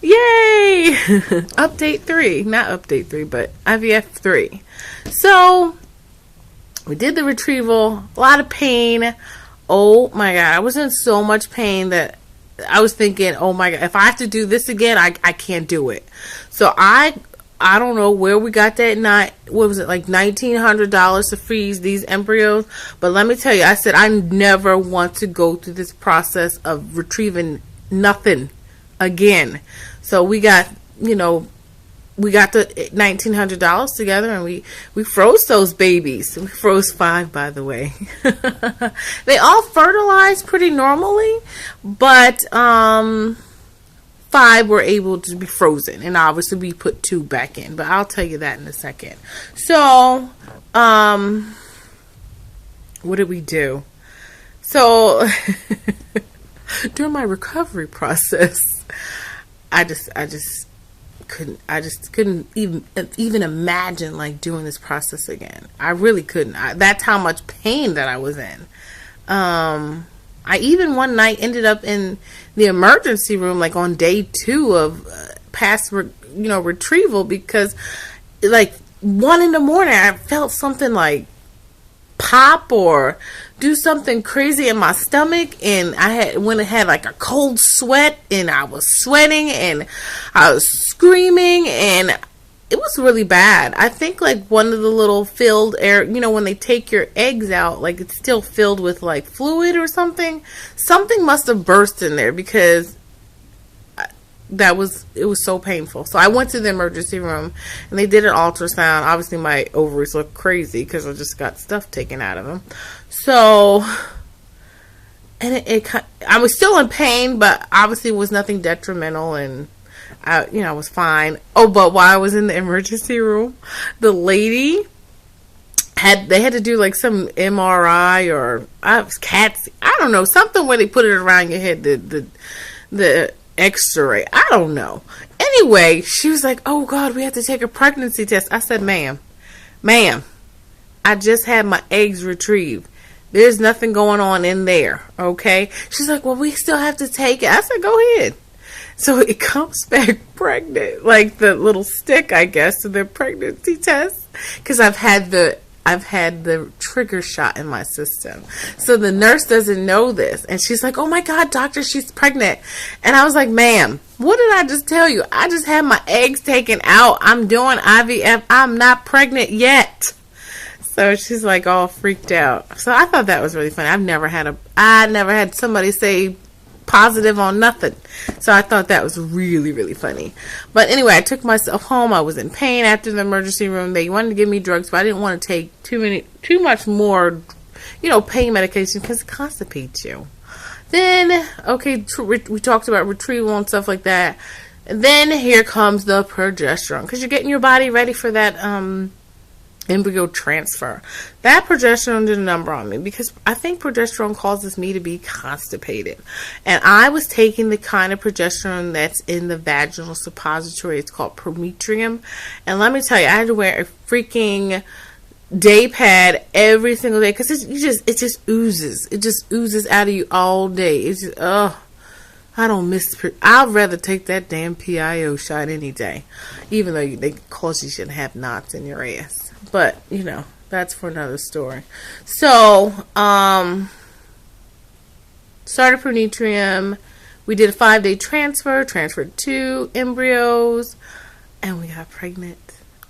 Yay! Update 3. Not update 3, but IVF 3. So, we did the retrieval. A lot of pain. Oh my God. I was in so much pain that I was thinking, oh my God, if I have to do this again, I can't do it. So I don't know where we got that night. What was it, like $1,900 to freeze these embryos? But let me tell you, I said I never want to go through this process of retrieving nothing again. So we got, we got the $1,900 together, and we froze those babies. We froze 5, by the way. They all fertilized pretty normally, but 5 were able to be frozen, and obviously we put 2 back in, but I'll tell you that in a second. So, what did we do? So, during my recovery process, I just couldn't even imagine like doing this process again. I really couldn't. That's how much pain that I was in. I even one night ended up in the emergency room, like on day 2 of past, retrieval, because like 1 in the morning, I felt something like pop or do something crazy in my stomach, and I had like a cold sweat, and I was sweating, and I was screaming, and it was really bad. I think like one of the little filled air, when they take your eggs out, like it's still filled with like fluid or something. Something must have burst in there, because it was so painful. So I went to the emergency room, and they did an ultrasound. Obviously my ovaries look crazy because I just got stuff taken out of them. So, and I was still in pain, but obviously it was nothing detrimental, and I was fine. Oh, but while I was in the emergency room, the lady had to do like some MRI or CAT, I don't know, something where they put it around your head, the X-ray, I don't know. Anyway, she was like, "Oh God, we have to take a pregnancy test." I said, ma'am, I just had my eggs retrieved. There's nothing going on in there, okay? She's like, "Well, we still have to take it." I said, "Go ahead." So it comes back pregnant, like the little stick, I guess, to the pregnancy test, because I've had the trigger shot in my system. So the nurse doesn't know this, and she's like, "Oh my God, doctor, she's pregnant." And I was like, "Ma'am, what did I just tell you? I just had my eggs taken out. I'm doing IVF. I'm not pregnant yet." So she's like all freaked out. So I thought that was really funny. I never had somebody say positive on nothing. So I thought that was really, really funny. But anyway, I took myself home. I was in pain after the emergency room. They wanted to give me drugs, but I didn't want to take too much more, pain medication, because it constipates you. Then, okay, we talked about retrieval and stuff like that. And then here comes the progesterone, because you're getting your body ready for that embryo transfer. That progesterone did a number on me, because I think progesterone causes me to be constipated. And I was taking the kind of progesterone that's in the vaginal suppository. It's called Prometrium. And let me tell you, I had to wear a freaking day pad every single day, because it just oozes. It just oozes out of you all day. It's just, I don't miss. I'd rather take that damn PIO shot any day, even though they cause you shouldn't have knots in your ass. But, that's for another story. So, started Prometrium. We did a 5-day transferred 2 embryos, and we got pregnant.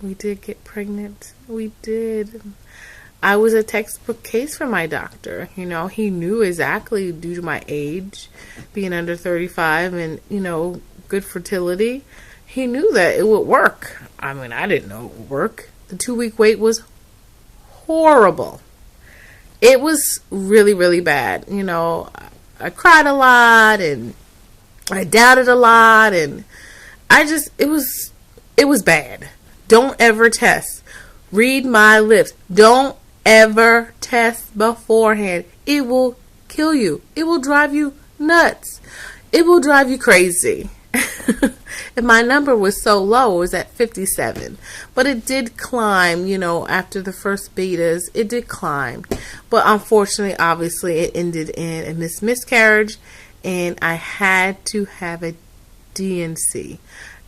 We did get pregnant. We did. I was a textbook case for my doctor. He knew exactly, due to my age, being under 35 and, good fertility, he knew that it would work. I mean, I didn't know it would work. The 2-week wait was horrible. It was really, really bad. I cried a lot, and I doubted a lot, and it was bad. Don't ever test. Read my lips. Don't ever test beforehand. It will kill you. It will drive you nuts. It will drive you crazy. And my number was so low, it was at 57. But it did climb, after the first betas, it did climb. But unfortunately, obviously, it ended in a miscarriage, and I had to have a DNC.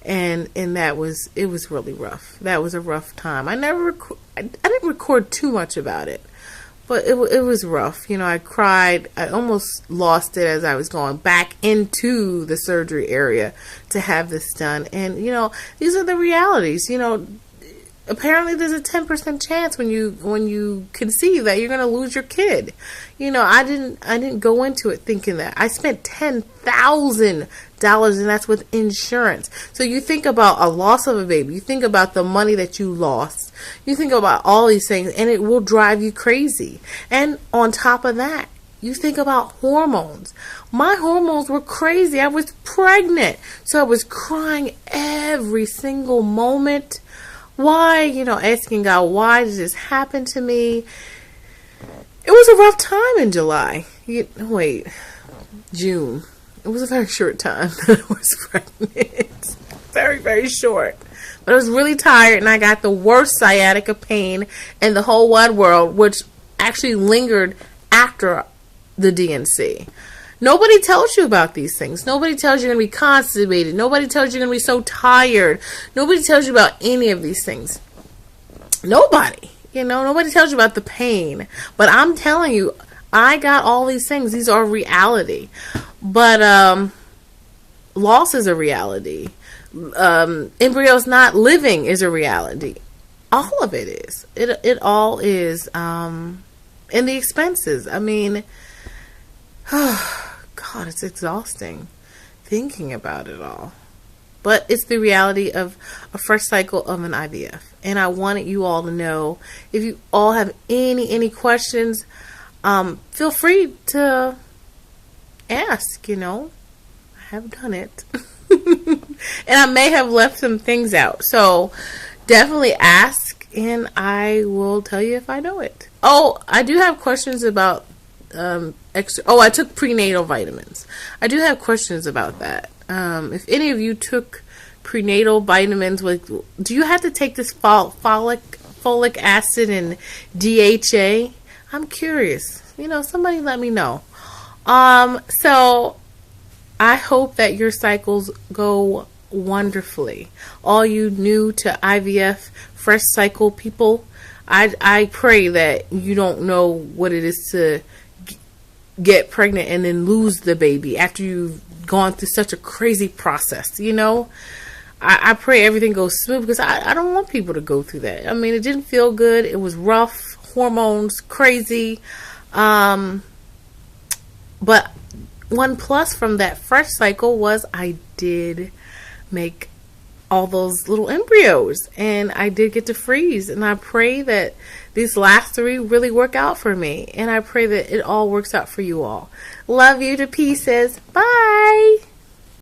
And it was really rough. That was a rough time. I didn't record too much about it, but it was rough. You know, I cried. I almost lost it as I was going back into the surgery area to have this done. And, you know, these are the realities. You know, apparently there's a 10% chance when you conceive that you're going to lose your kid. You know, I didn't go into it thinking that. I spent $10,000, and that's with insurance. So you think about a loss of a baby. You think about the money that you lost. You think about all these things, and it will drive you crazy. And on top of that, you think about hormones. My hormones were crazy. I was pregnant. So I was crying every single moment. Why, you know, asking God, why did this happen to me? It was a rough time in July. June. It was a very short time that I was pregnant. Very, very short. But I was really tired, and I got the worst sciatica pain in the whole wide world, which actually lingered after the DNC. Nobody tells you about these things. Nobody tells you you're going to be constipated. Nobody tells you you're going to be so tired. Nobody tells you about any of these things. Nobody. You know, nobody tells you about the pain. But I'm telling you, I got all these things. These are reality. But loss is a reality. Embryos not living is a reality. All of it is. It all is. And the expenses. I mean, God, it's exhausting thinking about it all. But it's the reality of a first cycle of an IVF. And I wanted you all to know, if you all have any questions, feel free to ask, you know. I have done it. And I may have left some things out. So definitely ask, and I will tell you if I know it. Oh, I do have questions about I took prenatal vitamins. I do have questions about that. If any of you took prenatal vitamins, do you have to take this folic acid and DHA? I'm curious. You know, somebody let me know. So I hope that your cycles go wonderfully. All you new to IVF fresh cycle people, I pray that you don't know what it is to get pregnant and then lose the baby after you've gone through such a crazy process. You know, I pray everything goes smooth, because I don't want people to go through that. I mean, it didn't feel good. It was rough, hormones, crazy. But one plus from that fresh cycle was I did make all those little embryos, and I did get to freeze. And I pray that these last 3 really work out for me, and I pray that it all works out for you all. Love you to pieces. Bye.